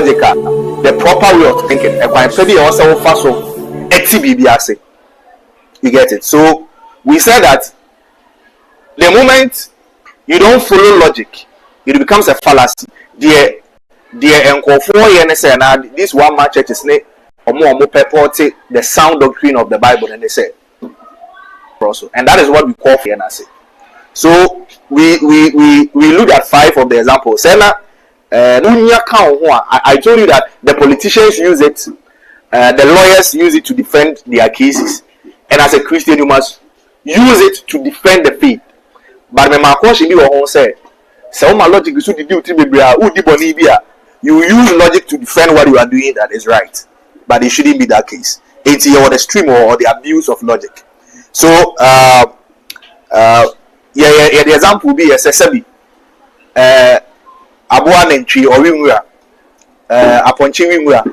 logical, the proper way of thinking. And when maybe also fast so you get it. So we said that the moment you don't follow logic, it becomes a fallacy. This one man church is purport the sound doctrine of the Bible, and they say also, and that is what we call fallacy. So we look at 5 of the examples. I told you that the politicians use it, the lawyers use it to defend their cases, and as a Christian you must use it to defend the faith. But when my question you say, so my logic is you use logic to defend what you are doing that is right, but it shouldn't be that case. It's the stream or the abuse of logic. So the example will be a sesabi abuwa nentri or wimura aponchi wimura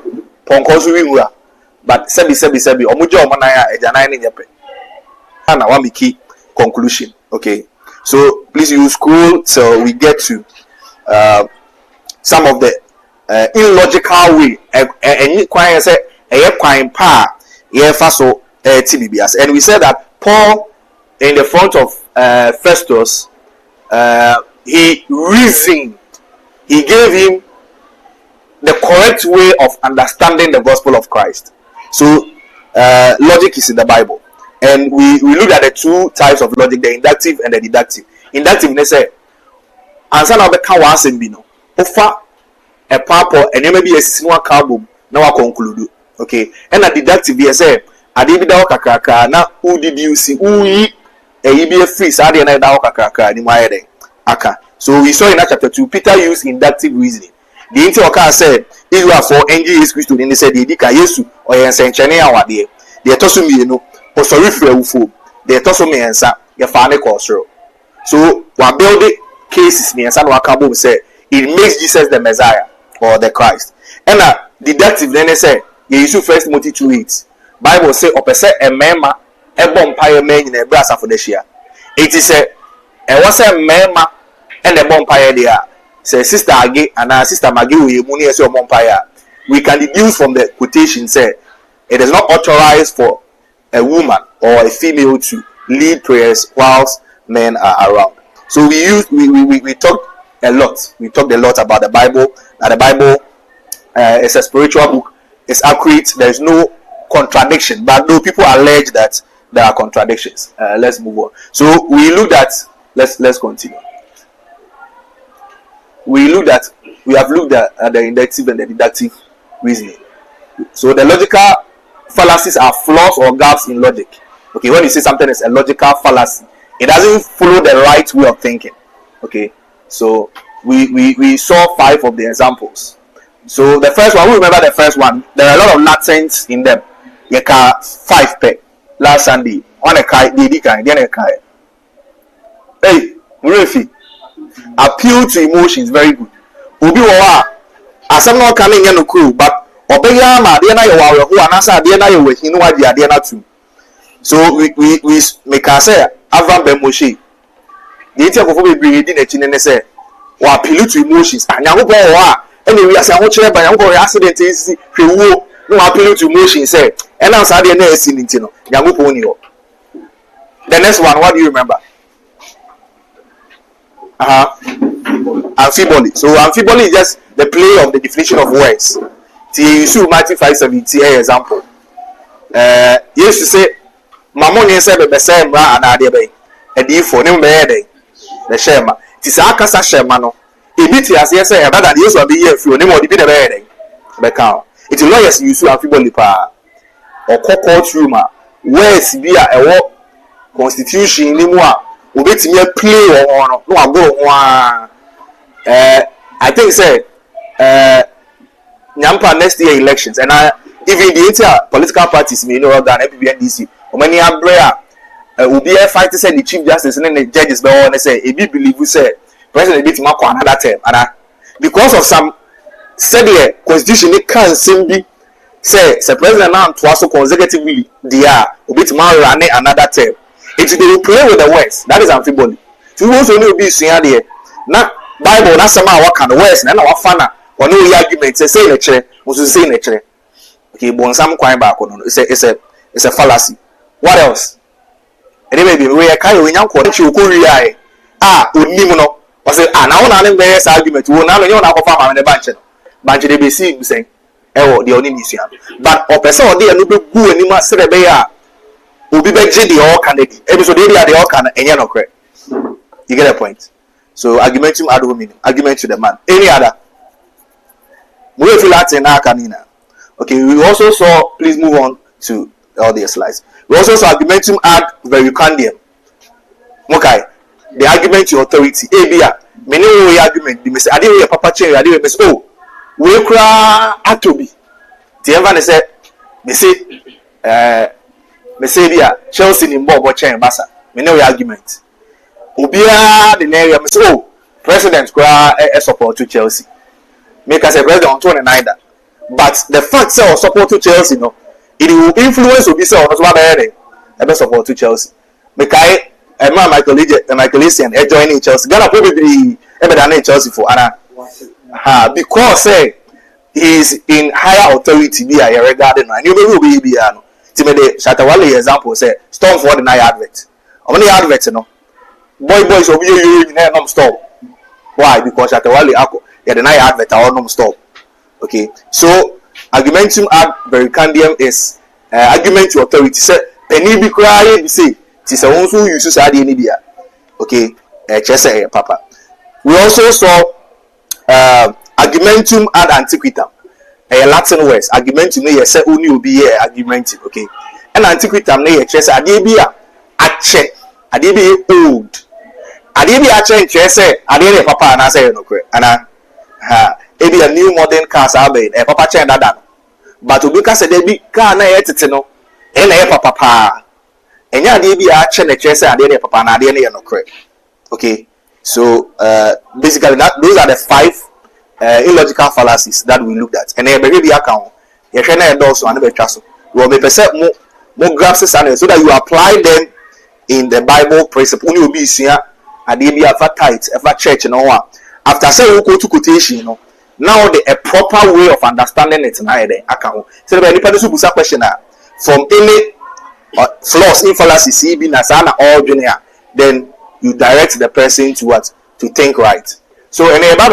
ponkosu wimura, but sebi omuja omanaya ejanai ni nyepe ana wa miki conclusion. Okay, so please use scroll so we get to some of the illogical way and kwanye say kwanye pa faso TBBS. And we said that Paul in the front of Festus, he reasoned, he gave him the correct way of understanding the gospel of Christ. So logic is in the Bible, and we look at the 2 types of logic, the inductive and the deductive. Inductive, they say answer now the kawasim bino offer a purple and you may be a single carbon now conclude. Okay, and a deductive, they say adibida kakaka na who did you see uyi be a free sadi na da kakaka ni maede aka. So we saw in chapter 2 Peter used inductive reasoning. The inti oka said if you are for NGS Christ then they said the dika Yesu or yensenchene awade de etoso mienu o sorry frɛ wufo de etoso miensa ye fa ne kosoro. So we build cases miensa no aka bom say it makes Jesus the Messiah or the Christ. And deductive then they say Yesu 1 Timothy 2:8 Bible say opese emema ebom paye men in ebrasa for this year. It is a was a mema and a bompire there. Say sister Age and sister Magi we muni as your bompire. We can deduce from the quotation say it is not authorized for a woman or a female to lead prayers whilst men are around. So we talked a lot. We talked a lot about the Bible. That the Bible is a spiritual book. It's accurate. There is no contradiction, but though people allege that there are contradictions. Let's move on. So we looked at let's continue. We have looked at the inductive and the deductive reasoning. So the logical fallacies are flaws or gaps in logic. Okay, when you say something is a logical fallacy, it doesn't follow the right way of thinking. Okay, so we saw 5 of the examples. So the first one, we remember the first one. There are a lot of nonsense in them. You can 5 pay last Sunday on a kai, the kai, then a kai. Hey, Murifi, appeal to emotions, very good. Ubi wa as I'm not coming in the crew, but Obeya ma dear na you who anasa dear na you with him what dear na too. So we make us say Avram Ben Moshe. The intake of we in a chin and say, or appeal to emotions. And now anyway, as I want to by your accident is no appeal to emotions, say, and I'm sorry, and there's in Tino. The next one, what do you remember? Amphibole. So amphibole is just the play of the definition of words. You see Matthew 5:17 example. Used to say, Mamon said the same ra and adebe. A deal for no mede. The shema. Tis akasa shemano. Ibiti as yes, I rather use of the year for no more debate bedding. Becca. It is lawyers use amphibole pa or court rumor. Where's be a war constitution ni moi. Ubet me play or no go I think say Nyampa next year elections and even the entire political parties may know that NPBNDC or many umbrella will be a fight to say the chief justice and then the judges but want to say if you believe we say president beat Marco another term and because of some said the constitution it can simply say president now to also consecutively they are beat Marco another term. It they will play with the words. That is amphibole. So we also need to be seeing there. Now Bible na sama waka the words na na wafana Or no argument, say in a chair, was say in a chair. Okay, bon some quite back on it's a fallacy. What else? And maybe we are kind of young you Korea. Unimono. I say, now on an best argument, you will not know how far I'm in the bunch. Bunch they be seeing saying, oh, the only mission. But or person or they are no good and you must say they are. Will be better the all candidate. Episode they are the all can and you're not correct. You get a point. So argumentum ad hominem, argument to the man. Any other? We feel that in our canina. Okay, we also saw, please move on to all the slides. We also saw argumentum ad verucandium. Okay, the argument to authority. ABA, many way argument. They say, I didn't papa chain, I didn't say, oh, we cry atobi. The everyone said, they say, Chelsea in Bob or chain, Bassa. Many way argument. Obia the area, oh, president cry a support to Chelsea. Make us a president on 29. But the fact that support to Chelsea, no, it will influence Obisa on us one support to Chelsea. Make I Michaelisian joining Chelsea. Gonna probably ever than Chelsea for Anna. Because he is in higher authority be a regarding and you will be ano. Timede Shatawale example say Storm for the night advert. How many adverts no? Boys will be you non-stop. Why? Because Shatawale the night advert are non-stop. Okay, so argumentum ad verucandium is argument to authority. Say penny be crying, say tis a one who uses adi nidia. Okay, chese papa. We also saw argumentum ad antiquitam. A Latin words. Argumentum ne say only will be argumentum. Okay, and antiquitam ne chese adi be ache, adi be old. Adi be ache chese adi papa and I say no kwe. Ana maybe a new modern cars are made a papa chain that but to because they be car na no and a papa and ya be a chain a chase and then papa na then no correct. Okay, so basically those are the 5 illogical fallacies that we looked at and then be account you can endorse and be trust we will perceive more graphs so that you apply them in the Bible principle only will be here and they be ever tight ever church and all. After saying we go to quotation, you know, now a proper way of understanding it now the account. So the person who ask question from any flaws in fallacy being as an all junior, then you direct the person to what to think right. So in about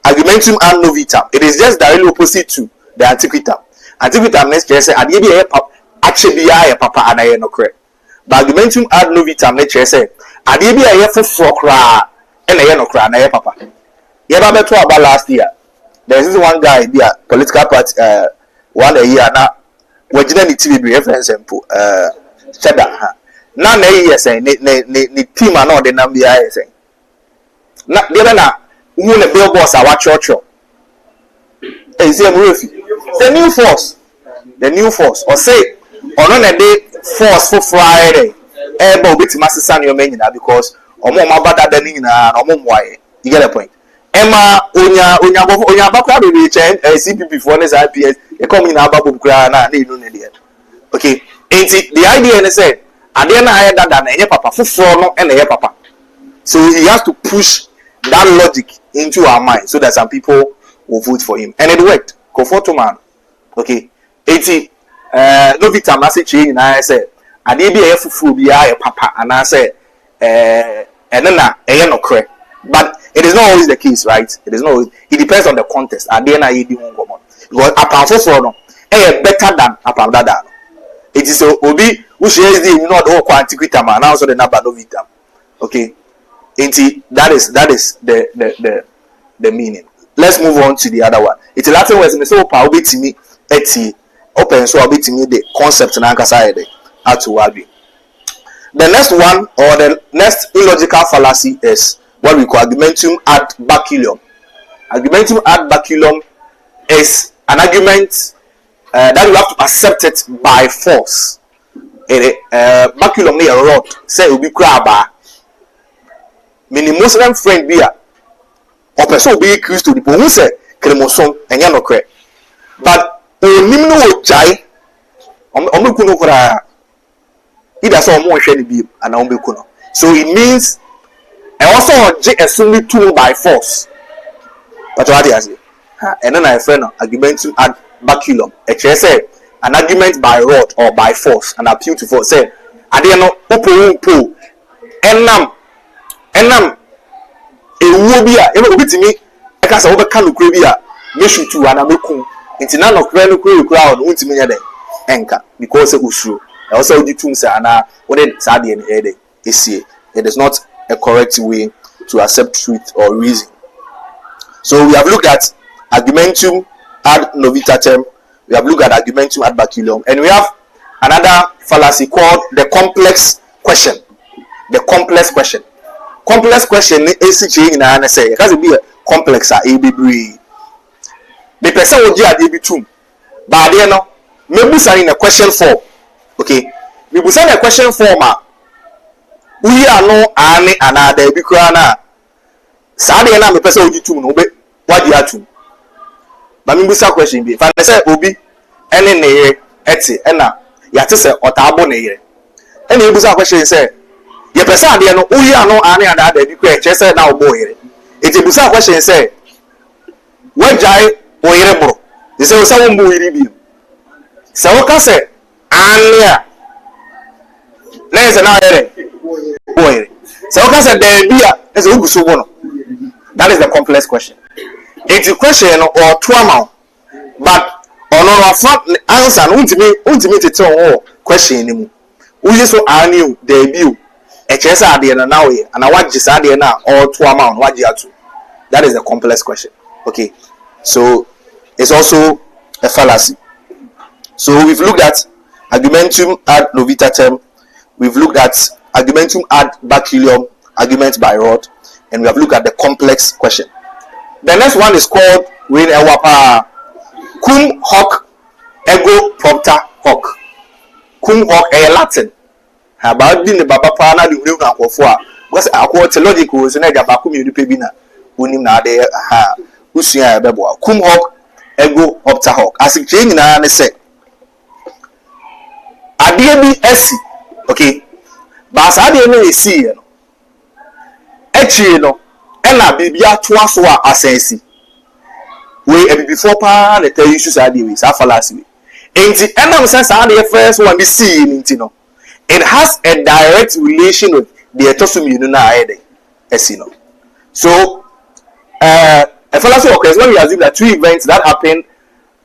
argumentum ad novitam, it is just directly opposite to the antiquitam. Antiquitam next just say adie actually be a papa and I no correct. But argumentum ad novitam next just say adie be a for cra. And I no cry na papa. You ever met about last year? There's this one guy be a political party 1 year now. We didn't need TV reference cheddar. Now na say ni team and all the number say. Na the other na who the billboards are watch church. Is the new force or say on a day force for Friday. Ebo bit massive your menu because you get a point. Emma onya bakwa be change CPP for this IPS e come in ababu kra na no ne. Okay, the idea is say ade na higher than enye papa fufuro no and enye papa. So he has to push that logic into our mind so that some people will vote for him and it worked. Comfort man. Okay, no vita message na say ade bi e fufuro bi a papa and I say and then no correct. But it is not always the case, right? It is not always, it depends on the context. At the end I do because upon for no better than upon that. It is obi who shares the you know the whole quantity and also the number of vitam. Okay. That is the meaning. Let's move on to the other one. It's a Latin word me so power bit me open so bit me the concept na nkasa ide atu abi. The next one or the next illogical fallacy is what we call argumentum ad baculum. Argumentum ad baculum is an argument that you have to accept it by force. Baculum ne a rod say obi kraba. Many Muslim friend be or person be Christ to the who say kremoson enya no kre. But onim no jai omeku no kra. Either so more shiny be and kuno. So it means and also assume tool by force. But what is it? And then I friend argumentum ad baculum. A chair say an argument by rod or by force, an appeal to force. Say, I didn't know upo enam ewobia ebe obitimi e ka say obeka nukure bia me shutu ana meku nti na nokure nukure crowd untimi nya den enka because usuro e also uditum say ana wode sade ne ede esie. It is not a correct way to accept truth or reason. So we have looked at argumentum ad novitatem, we have looked at argumentum ad baculum, and we have another fallacy called the complex question. The complex question. Complex question is saying na say it has be a complex ABB. The person will get ABB but there no maybe saying a question 4. Okay, we will send a question 4 ma. We are no ane another bikura na sade na me person will get no be what you are to. But me busa question be if I say obi ene ne eti na ya te say otabo ne yere. Ene busa question say ye person ade no we are no ane another bikura che say na obo yere. Eti busa question say wajai oyere bro. They say so mbu yiri bi. Se wo ka say ane a na say na yere. Boy, so because there be as a so one. That is the complex question. It's a question or trauma, but on our answer, ultimately to question anymore. We just argue the view. A chess idea now, and I want this idea now or trauma. What you have to. That is the complex question. Okay, so it's also a fallacy. So we've looked at argumentum ad novitatem. We've looked at argumentum ad baculum, argument by rod, and we have looked at the complex question. The next one is called Win Ewapa Cum hoc ego propter hoc. Cum hoc a Latin. About the Baba Pana, the new Aquafua, was a theological, so never Bacum Unipebina, Unim Nade, Usia Beboa. Cum hoc ego propter hoc. As it changed in an essay. Adiabi Essi, okay. But as I didn't see, no, and I be twice or assensi. We before pa the tell you should say this, I fallacy. And the end sense, I the first one be seeing it, no. It has a direct relation with the etosum you know, so, a fallacy occurs when we assume that two events that happened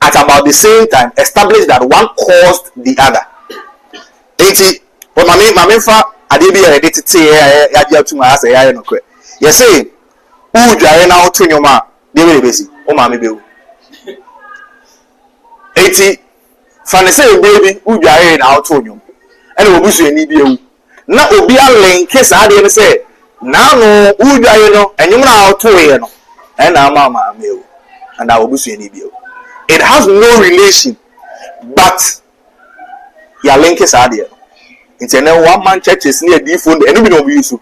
at about the same time establish that one caused the other. But my main adebi ya edit te ya dia tu ma say ya no kwe ye say u dware na oto nyoma de we besi o ma me bewu eti fane say baby u dware na oto nyom ene obusu eni bi ewu na obi a link sa de ne say na no u dware no enyom na oto ye no e na ma mewu and obusu eni bi ewu. It has no relation but ya link sa de no. It's a one man churches near the phone, and we don't use you.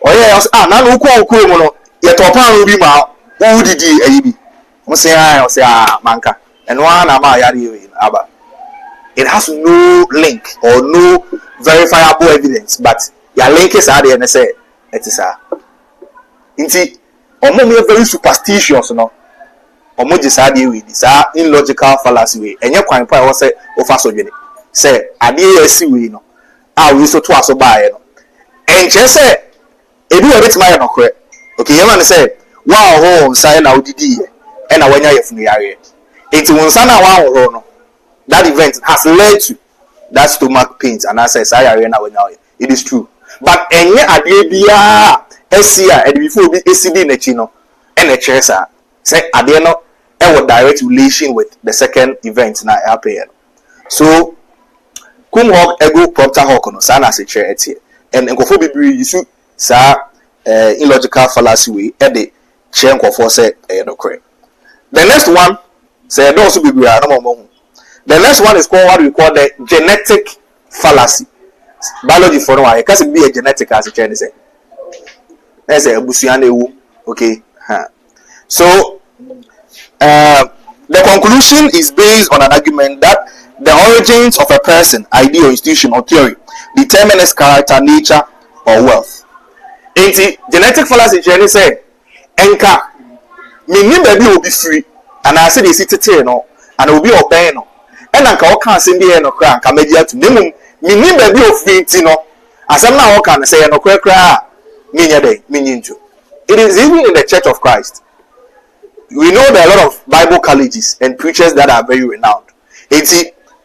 Oh, yes, now no call mono, yet upon will be my who did ye, I say, manka, and one am I Abba. It has no link or no verifiable evidence, but your link is out there and say, it is a. Indeed, or more very superstitious, no, or more just idea with this illogical fallacy way, and your crime was say, of us say ade esi we no we so to aso bae no enche say ebi we bit my no kre okay you man say wow ho say na odidi e na wanya yefunu yare enti wonsa na wa ho no that event has led to that stomach pains and I say yare na wanya it is true but enye ade bia esi a ade before bi esi bi na chi no e na kire sa say ade no e wo direct relation with the second event na happen so cum hoc ego propter hoc no sana se chere etie and nkofo bibiri yisu sa illogical fallacy way e de chere nkofo say no kre. The next one say do also bibiri no mo. The next one is called what we call the genetic fallacy. Biology for no why cause be a genetic as chere say let's say abusuan ewu okay so the conclusion is based on an argument that the origins of a person, idea, or institution, or theory determine its character, nature, or wealth. In the genetic fallacy, Jenny said, "Enka Minni baby will be free, and I said, is it no, and it will be obeying no. And I can't send the end of crack, come media to them. Minni baby of free tino. As I'm now can say, no crack, minya day, mininju. It is even in the Church of Christ. We know there are a lot of Bible colleges and preachers that are very renowned. It's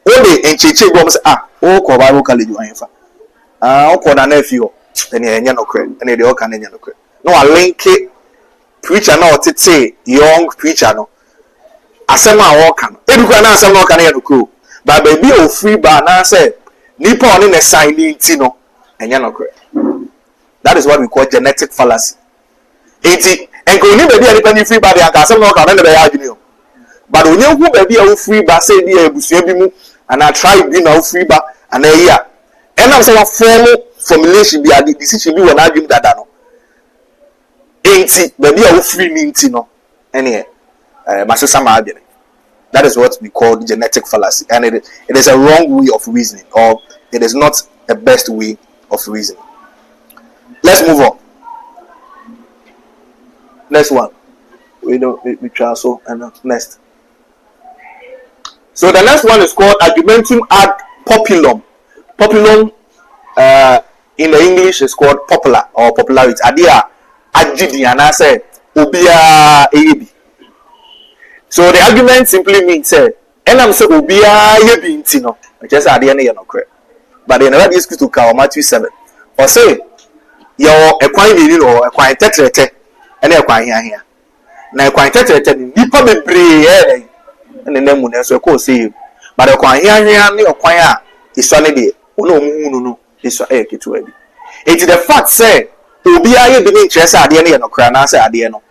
only in Chichi Bombs, oh, Bible college, oh, na nephew, and you're no credit, and they all can no credit. No, I link it. Preacher no tete young preacher no asema woka no edukwa na asema woka na yedukro ba baby o free ba na say nipa oni na sign nti no enya no kre. That is what we call genetic fallacy. Enti enko ni baby nipa ni free ba de aka asema woka na be ya adwene o but onye hu baby o free ba say bi ebusua bi mu ana try bi na o free ba ana ya enam say wa formulation bi ade decision bi wona adwene dada no baby I will free me no any masesa ma adwene. That is what we call genetic fallacy, and it is a wrong way of reasoning, or it is not a best way of reasoning. Let's move on. Next one. We try so and next. So the next one is called argumentum ad populum. Populum in the English is called popular or popularity. Adia Ajidi and I say Ubia Ebi. So the argument simply means say, and I'm saying Ubia Ebi Intino, which is at the end of no credit. But in another discourse to Cal Matthew 7, or say you're acquiring or acquiring tetrate and acquiring here. Now acquiring tetrate, Nipa be brave, and the name will so call say, but acquiring here, acquire is one day. Oh no, it's a kit to it. It's the fact say. Obi aye bi ni kyerɛ sɛ adeɛ no yɛ no kra na sɛ adeɛ no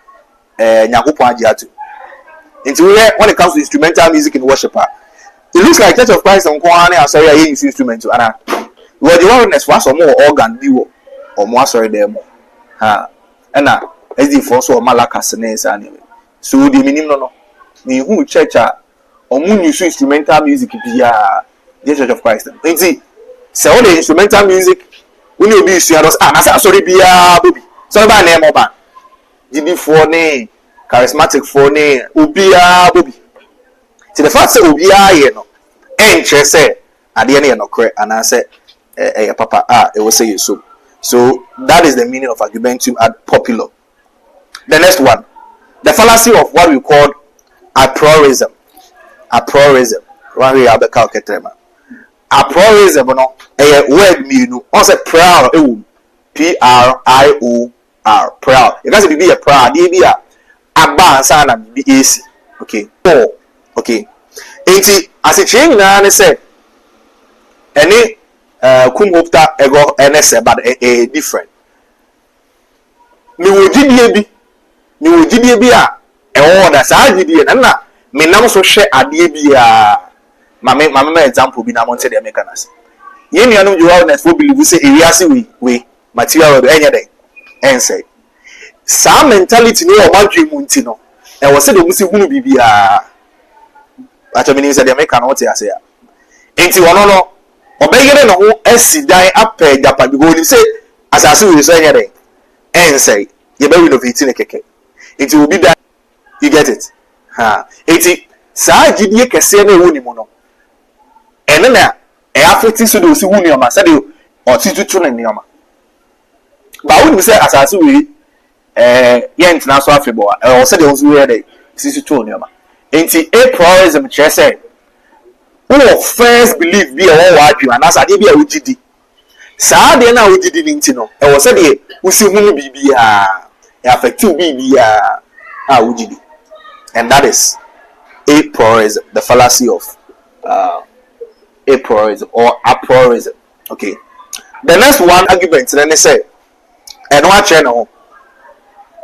Nyankopɔn agye ato. Nti when it comes to instrumental music in worship, it looks like Church of Christ and Kwan and sorry aye use instrumental ana. We the awareness was more organ bi wo or more sorry there more. Ha. Ɛna SD for so malakas ne sa ne. So the minim no. Me hu church a omu use instrumental music bia the Church of Christ. Nti sɛ all the instrumental music when you be sure sorry be baby. So by name oba. GB for ne charismatic for ne ubia baby. To the fact say ubia ye no. Enche say ade ne no kre and I say papa it will say you so. So that is the meaning of argumentum ad populum. The next one. The fallacy of what we call apriorism. Apriorism. One way I be calculate apriorism no a word mean on say proud PRIOR proud. It doesn't be a proud be a aba sana be easy. Okay. Okay. Enti as a change na say any kum hopta ego NS but a different. Me wo gidie bi a e wo da sa gidie na me nam so hwe ade bi a mama example bi na monte de mekanas. Ye nuanu you awareness for believe say ewiase we material do enya den ense. Sa mentality no o madwe mu nti no. E wo se de musi hunu bibia. Acho meaning say de meka no te ase ya. Enti wono no obeyere no ho asidan apɛ japa bi go ni say asase we so enya den ense. Ye be renovate ne keke. Enti obi da you get it. Ha. Enti sa gidie kese na ewo ni mu no. Ene na affecting so do si hu nioma say de o ti tutu na nioma ba wo ni say asase we ye ntina so afebo o say de o so we de ti tutu nioma enti apriorism che say who first believe be o wa adwi anasa de bi a wogidi saa de na wogidi ni nti no e wo say de wo si hu bibia e affect you bibia a wogidi, and that is apriorism, the fallacy of apriorism or apriorism. Okay. The next one argument then they say, and what channel?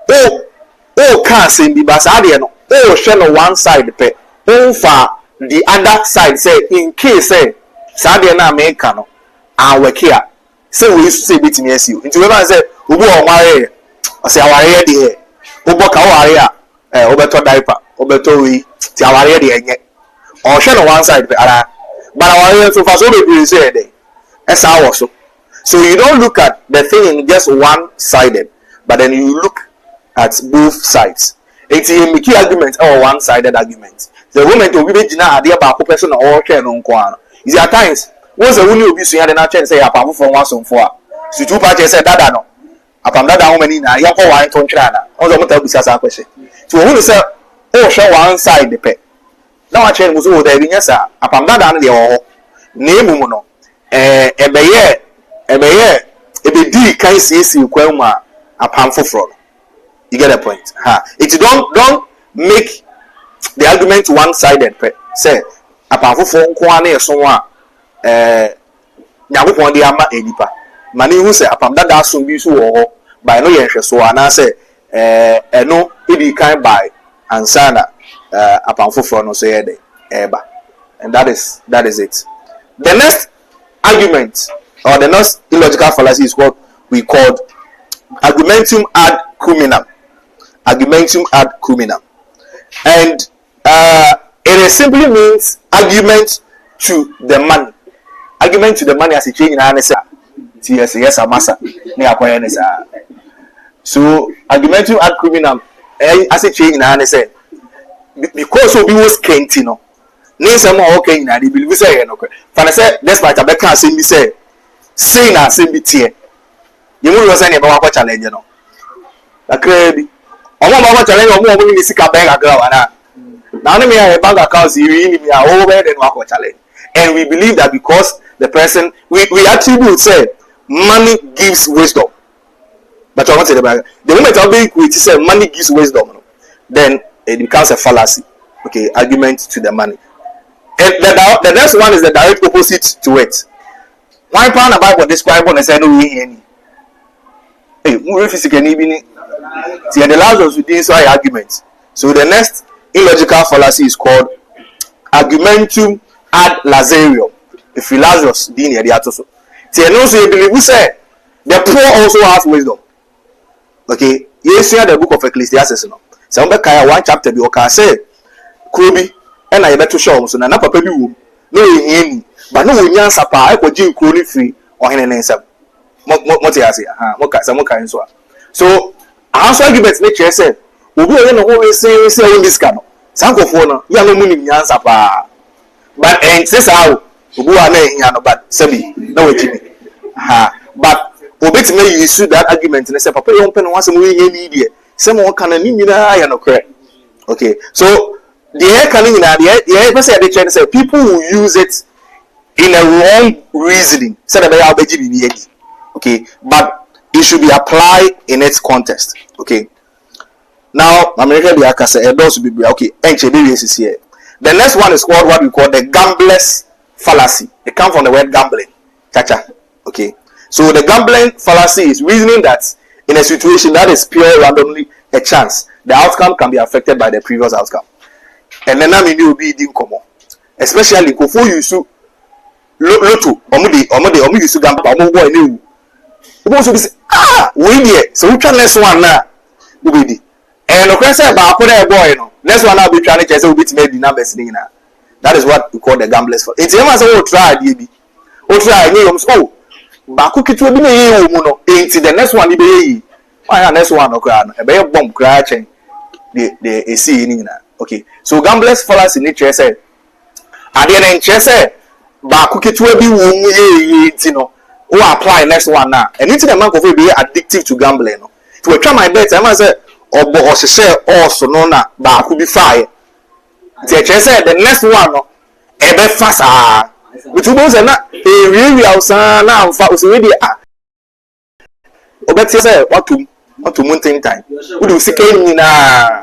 Oh, can't say the basadian. Oh, channel one side pay. Oh, far the other side say in case say Sadiana Americano and work here. Say we used to say bit in you. Into when say Ubu or Mare, I say our area the Uboka area, Obeto diaper, Obeto we, Tiawaria the or channel one side pay. But our so far so we say there. That's how also. So you don't look at the thing in just one sided, but then you look at both sides. It's a key argument or one-sided argument. The moment will be Gina idea about person or chair on Kwan. Is at times once a woman will be saying that chance say apart from once on four. So two parties said that no. Upon that woman in a young wine to China. On the motor business question. So who say oh show one side the pet. Now I change was over there, yes, sir. Upon that the name mono. A be can see Quelma upon for fraud. You get a point. It don't make the argument one-sided. Say, apart from Kwane or someone, Yabu the Ama Edipa. Mani who say, upon that soon be so by no interest. So, and I say, no, it kind by and Sana upon for no say, Eba. And that is it. The next argument or the next illogical fallacy is what we call argumentum ad cruminam. Argumentum ad cruminam, and it simply means argument to the money. Argument to the money as a change in answer. Yes, a massa. So argumentum ad cruminam as a change in answer because of was Kentino. Name some okay in the believe say no. For I said despite a better say me say na same bit here. You will say about what challenge no. A crazy. Omo mama challenge omo omo ni sika bank account na. Now me a bank account you really me over then work challenge. And we believe that because the person we attribute say money gives wisdom. But I want to say the moment of being quit say money gives wisdom, then it becomes a fallacy. Okay, argument to the money. And the next one is the direct opposite to it. One pound about what describe on the say no any. Hey, more physically see, and allows us to do so arguments. So the next illogical fallacy is called argumentum ad lazarium. If Lazarus didn't hear the atoso. See, and also you believe we say the poor also has wisdom. Okay, you see the book of Ecclesiastes. No, some kaya one chapter be okay say Krobi and I better show so na papa bi wo no ehia but no wonya sapa I ko ji kroni free or hene nsam. Mo te ase mo ka nso. So answer argument na che say obi o no ho say won this kan sankofo no ya no munim nyansa pa but say how obi wa na ehia no but sabi na wachimi but obi ti me use that argument na say papa yon pe no wasem we ehia ni die say mo kan ni nyina ya no correct. Okay, so the air coming in the air say people will use it in a wrong reasoning. Say that okay, but it should be applied in its context. Okay. Now, American the AKOSA those will be okay. The next one is called what we call the gambler's fallacy. It comes from the word gambling. Chacha. Okay. So the gambling fallacy is reasoning that in a situation that is pure randomly a chance, the outcome can be affected by the previous outcome. And then I mean you will be in common. Especially before you so loto omo use gamble omo boy new. You so say we there so we try next one now. We be and no question about put boy no. Next one now be trying to say we beat the numbers ni na. That is what we call the gamblers for. It's even say we try dey o try ni you so ba ku kitu bi na ye wo mu no. Enti the next one be yi. Why next one no kra no. E be bomb kra chen. The AC ni na. Okay, so gamblers fallacy nature say ade na nche say ba ku ketewa bi wo mu ye no we apply next one now and into the man go be addictive to gambling no to try my bet I say obo ohye also no na ba ku bi fire the nche say the next one no e be fasa but you say na e really outside na amfa o say dey obeti say what to mountain time we do sika ni na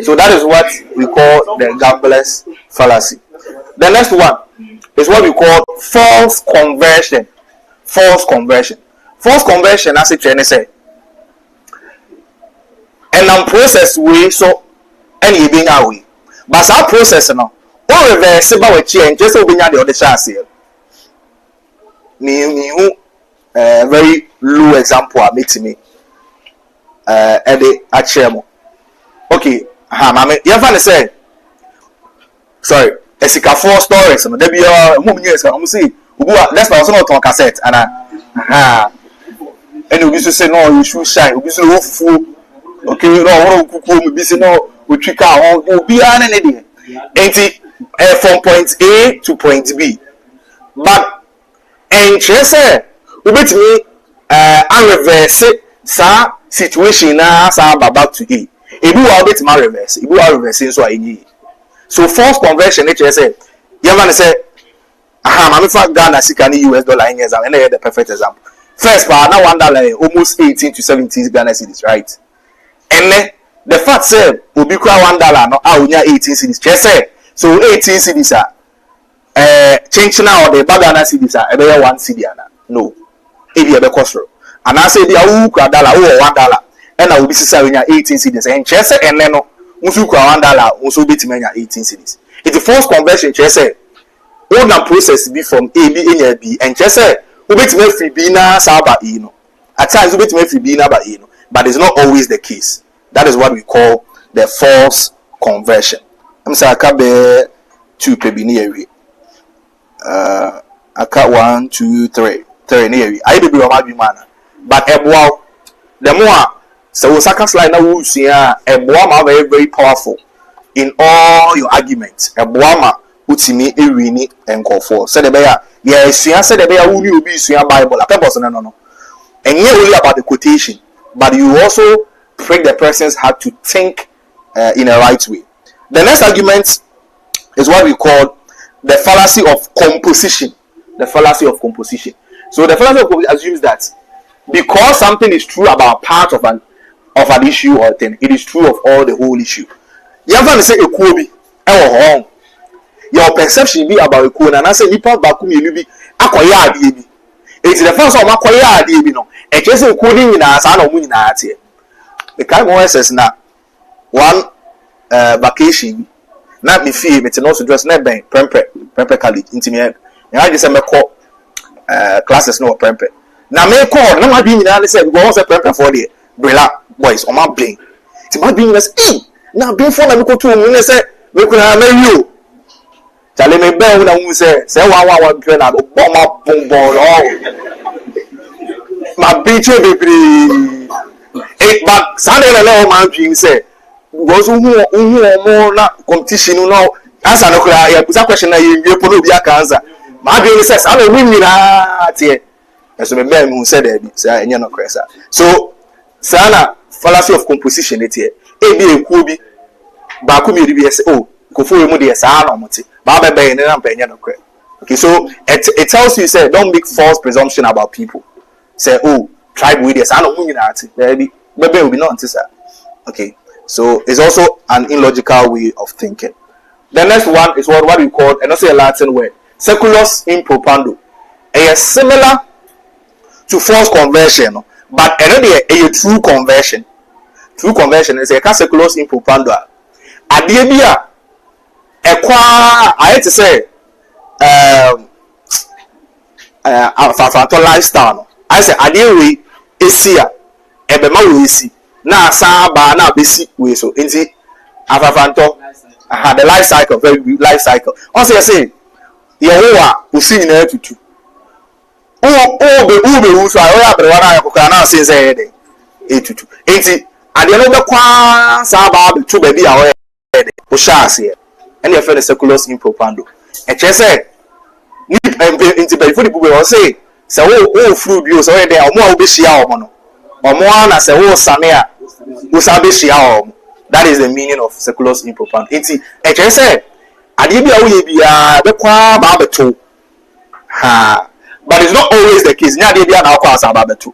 so that is what we call the gambler's fallacy. The next one is what we call false conversion. False conversion. False conversion, as it say, and now process way so any being away. But our process now, all reverse about what change just open the other chance here. Me very low example makes me. Achemo. Okay, mama, you have say sorry, esika 4 stories no debi mum news am say that's not also on cassette and and obi so say no you should shine obi so fufu Okay, no kuku bisi no utwika ho obi ana ne de. Enti from point A to point B. But and say ubetimi reverse sa situation na sa back to A. Ebi wa ubetimi reverse, ebi wa reverse so ayi. So forced conversion nature say you man say aha ma fa Ghana sika ni US dollar in example and the perfect example. First pa na $1 almost 18 to 17 Ghana cedis, right? And the fact say obi kura $1 no a onya 18 cedis. Say so 18 cedis change now or the Ghana cedis e be 1 cedi ana. No. E be cost ro. And I say the awu kura dollar o $1 and I will be say onya 18 cedis. And say enne no unsu kura $1 unsu betime nya 18 cedis. It's the first conversion say all the process be from A B in B and say ubetime free B na saba E no. At times ubetime free B na ba E no. But it's not always the case. That is what we call the false conversion. I'm saying I can be 2 pebi near I cut 1, 2, 3 near I be my man. But the more so second slide now we see a very very powerful in all your arguments. A boama utimi ewini and call for. Said the bear, yes, said the bear who be Bible. A purpose no. And here only about the quotation, but you also break the person's heart to think in a right way. The next argument is what we call the fallacy of composition. The fallacy of composition. So the fallacy of composition assumes that because something is true about part of an issue or thing, it is true of all the whole issue. You have to say a kobi, wrong. Your perception be about a kobi, and I say nipa baku mi bi akoya ade bi. It's the first one akoya ade bi no. E chese a kobi nyina asa na omu nyina ate. The kind of says na one vacation na me fee me no so dress na ben prempe college intimi na just me call classes no prempe na me call na ma bi nyina na say go say prempe for there brela boys o ma bin ti ma bin na say na bin for na me ko to mu na say me ko na me you chale me ben na mu say one pray na bo ma bon ma bin che bebre but Sunday na man dream say because who na competition no answer no kra ya busa question na ye po no bi aka answer ma dream say say na win na tie so me who said that say enye no kra so sana fallacy of composition tie e bi ekuo bi ba ko mi bi say oh kofo we mu de say na mote ba be na mpa enye no kra. Okay, so it tells you say don't make false presumption about people. Say oh tribe with this I no mu nyina ate baby will be not answer. Okay, so it's also an illogical way of thinking. The next one is what we call, and also a Latin word, seculus in propando. It is similar to false conversion, but another a true conversion. True conversion is a seculus in propando. Adebia, I had to say, lifestyle. I say adewe esia. Ebema we see na saba na besi we so enti afafanto the life cycle very life cycle also say yehowa usi nyina atutu be so ayo abrewa na yakokra na say say dey etutu enti ade no be kwa saba be to baby a we dey o sha ase and your friend seculus in propando e che say ni enti be for the people we say o fru bi o so we dey o mo a obi hia o no Omoana se wo sane a wo sabe hia o. That is the meaning of seculus in propando. Enti e che say ade bia wo ye bia be kwa ba beto. Ha. But it's not always the case. Nya ade bia na kwa asa ba beto.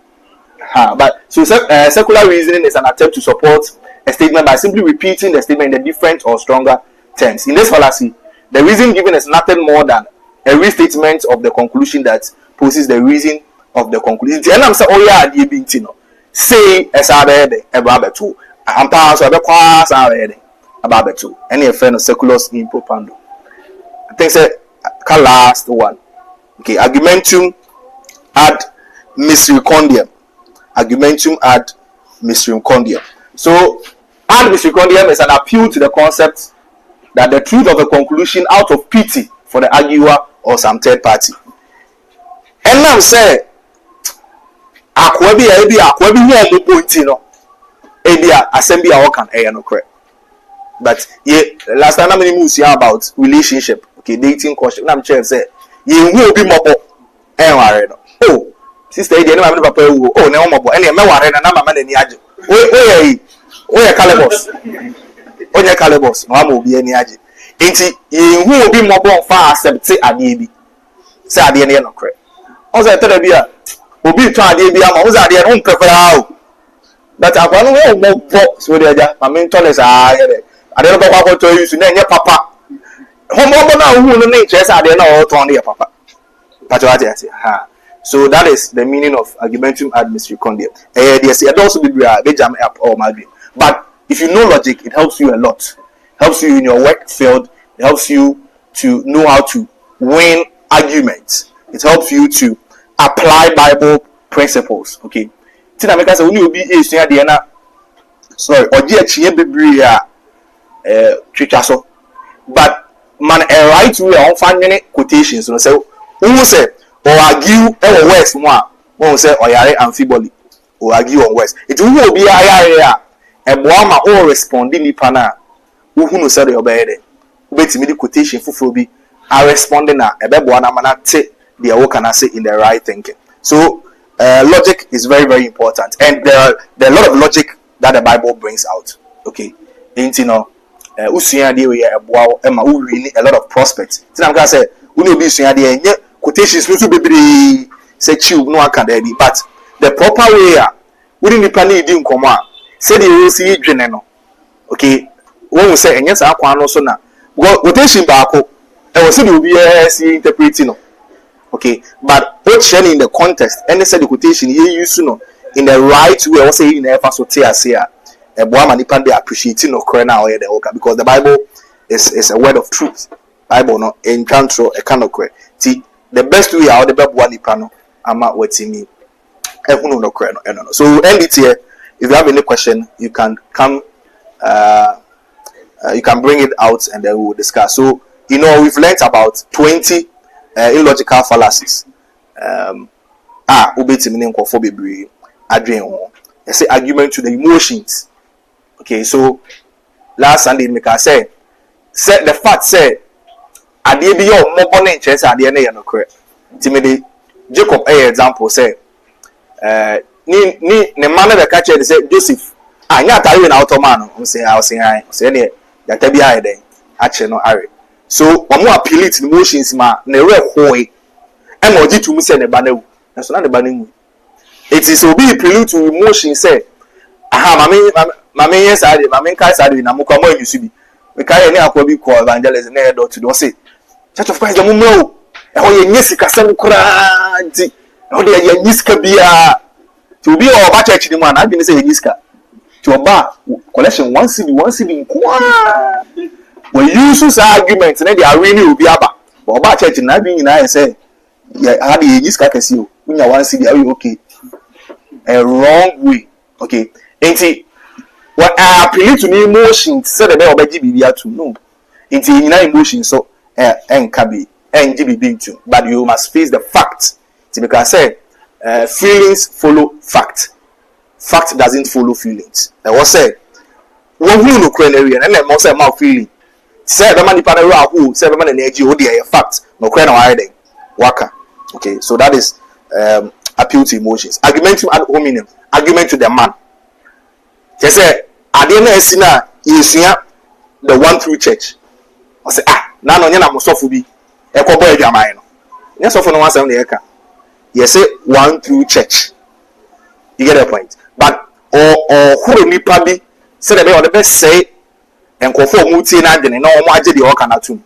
Ha. But so secular reasoning is an attempt to support a statement by simply repeating the statement in a different or stronger terms. In this fallacy, the reason given is nothing more than a restatement of the conclusion that poses the reason of the conclusion. And I'm saying, oh yeah, ade bi ntino. Say esabede ebabetu ampa so be kwa sabede ababetu any affair no seculus in propando. I think say last one. Okay, argumentum ad misericordiam. Argumentum ad misericordiam. So ad misericordiam is an appeal to the concept that the truth of a conclusion out of pity for the arguer or some third party. And now say akwa bi wo mo point no ebia assembly a work and no correct. But yeah, last time I moves about relationship, okay, dating question. I'm sure say you will be more oh, sister, you know, I'm papa. Oh, no more. Any me worry na mama na ni age. Oh, calibos. Oh, calibos. No am obi ani age. Enti you will be more far accept say ade bi. Say ade na no correct. On say tell bi a obi twa ade bi ama, on say ade no mpekora o. But akwa no we mo bo so dey aja. Mama ntole sa here. Ade no kwa to use na nye papa. Homo na hu no na chese ade na o ton dey papa. So that is the meaning of argumentum ad misericordiam. It also be jam up or margin. But if you know logic, it helps you a lot. It helps you in your work field. It helps you to know how to win arguments. It helps you to apply Bible principles. Okay. Tina make us only be a sorry, or dear chie bibria so. But man a right way on finding quotations. So who say or argue or west one say or yare amphibole or argue on west. It will be a boama or responding nipana who no say your bed. Wait me the quotation for be are responding na a beboana manate the work can I say in the right thinking. So logic is very, very important, and there are a lot of logic that the Bible brings out. Okay, you know, usually we a lot of prospects. I'm gonna say we know this quotations be say chill no academy, but the proper way we didn't need in command. Say the will see general. Okay, when we say and yes, I can also now quotation back. I was saying will be interpreting. Okay, but what sharing in the context and they said the quotation you use in the right way. I say in the first hotel say a boy manipan they appreciating no corner or the because the Bible is a word of truth. Bible no in control a kind of correct. See the best way out the Bible one nipano ama waiting me. No correct no. So end it here. If you have any question, you can come. You can bring it out and then we will discuss. So you know we've learned about 20 illogical fallacies. Obeti meaning for bebre adwen ho. I say argument to the emotions. Okay, so last Sunday make I say the fact say ade bi yo mo bone nche say ade na ye no correct. Timide Jacob example say ni ne man na ka che say Joseph anya atare na automan no say I say ne ya tabi aye den a che no are. So omo appeal it emotions ma na re hoy e ma oji tu mu say ne ba na wu. Na so na ne ba na mu. It is obi appeal to emotions say aha mama yes ade mama kai sade na mo kwa mo yusu bi. We kai ni akwa bi ko evangelism na do to do say Church of Christ the mumro e ho ye nyesi kasem kura nti e ho de ye nyiska bia to be o ba church ni mu na bi say ye nyiska to ba collection 1 cedi kwa we use argument na they are really obi aba but ba church na bi nyina say ye had ye nyiska kesi o unya 1 cedi are you okay a wrong way okay enti what I appeal to me emotions said that obeji bibia to no enti nyina emotions so enkabi NGB too, but you must face the fact. Because I say feelings follow fact. Fact doesn't follow feelings. I was say one who no area and then most my feeling. Say the money panel who 7 man energy oh dear fact no crane hiding waka. Okay, so that is appeal to emotions. Argument ad hominem. Argument to the man. They say I didn't see now is the one through church. I say na no nya na musofu bi e ko boy adwaman no nya sofo no wasam na yeka yes say one through church. You get the point, but or horo nipa bi say the be on the best say enkofo mu tie na adwene na o mo age de o kana tum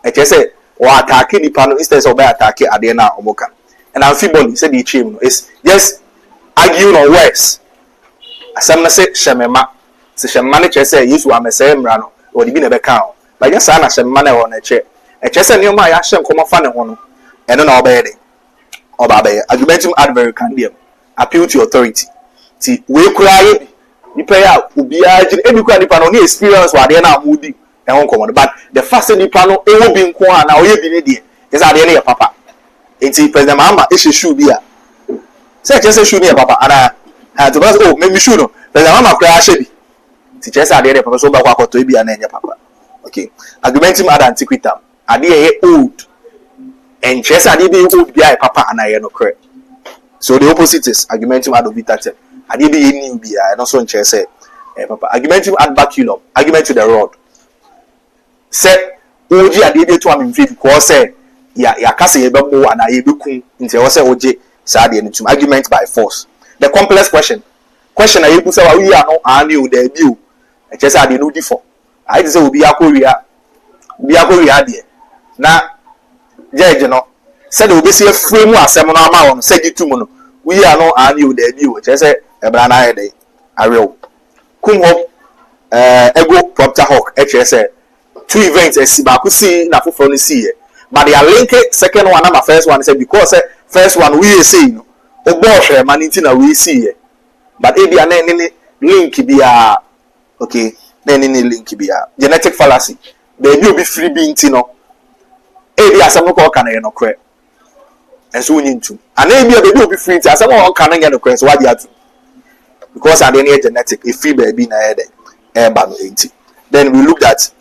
e che say o attack nipa no instead of be attack ade na o mo kan and amphibole say the chim no is just arguing on words asam na say shemema se shemma ne che say yesu amese mra no o di bi na be kan o but yes ana shemma na o na che e che say ne ma ya hye nkomo fa ne ho no eno na obeyede obabe argumentum adverbium appeal to authority ti we kuraye nipa ya ubia gine ebi kura nipa no experience wa de na amudi e ho nkomo but the first nipa no e wo bi nko a na oye bi ne de yes ade ne ya papa enti president mama e she shoe bi a say che say shoe ne ya papa ana ha to pass oh me shoe no But the mama cry shebi. Teachers are there papa so ba kwa to bi ana enye papa. Okay. Argumentum ad antiquitam. Ade ye old. And chess ade be old bi papa ana ye no correct. So the opposite is argumentum ad obitatem. Ade be ye new bi no so nche say papa. Argumentum ad baculum. Argument to the rod. Say oji ade be to am mfi because say ya kase ye be mo ana ye be kun nti wo say oji sa ade nitum. Argument by force. The complex question I you say we are no ani o da bi o. E chess ade no di for. I say obi akoria de na judge no said obi say frame asem no ama won say gitu mu no we are no ani o da bi o che say e bra na ye dey arew kum ho ego propter hawk e che say two events esiba ku see na foforo no see here but they are linked second one and first one say because first one we say no ogbo hwe man nti na we see here but e bia na link bia okay na any link bia genetic fallacy there will be free being no e bia asem no ko kan ye no kre enso woni ntu and e bia will be free nti asem no kan ye no kre so wadi atu because and any genetic e free baby na ye e ba no enti then we looked at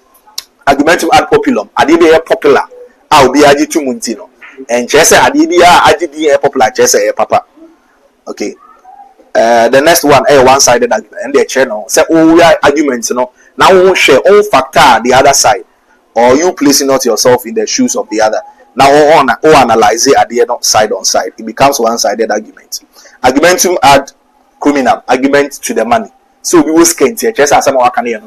argumentum ad populum ade be popular a obi agi tu mu nti no en chese ade bia agi bi popular chese e papa okay. The next one one sided argument and the channel say arguments no now won't share all factor the other side or you placing not yourself in the shoes of the other now on analyze it at the end side on side it becomes one sided argument. Argumentum ad criminal argument to the money so we will scanty just as someone can hear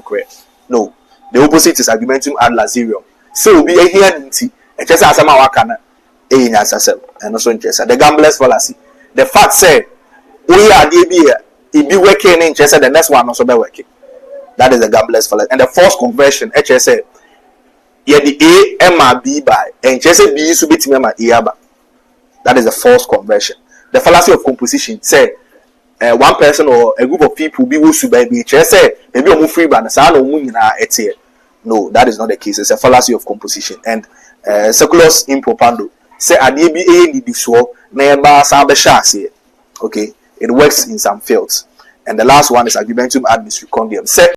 no the opposite is argumentum ad lazarium so be a here just as someone can and also interest the gambler's fallacy the fact say we are it be working in chess the next one also be working. That is the gambler's fallacy. And the false conversion, HSA, yeah, the A M B by and chess B should be Timema Iaba. That is the false conversion. The fallacy of composition say one person or a group of people be who should be chess maybe a free band no, that is not the case. It's a fallacy of composition and seculus impropando say a DBA need this war nearby Sabashasi. Okay. It works in some fields. And the last one is argumentum ad misericordiam.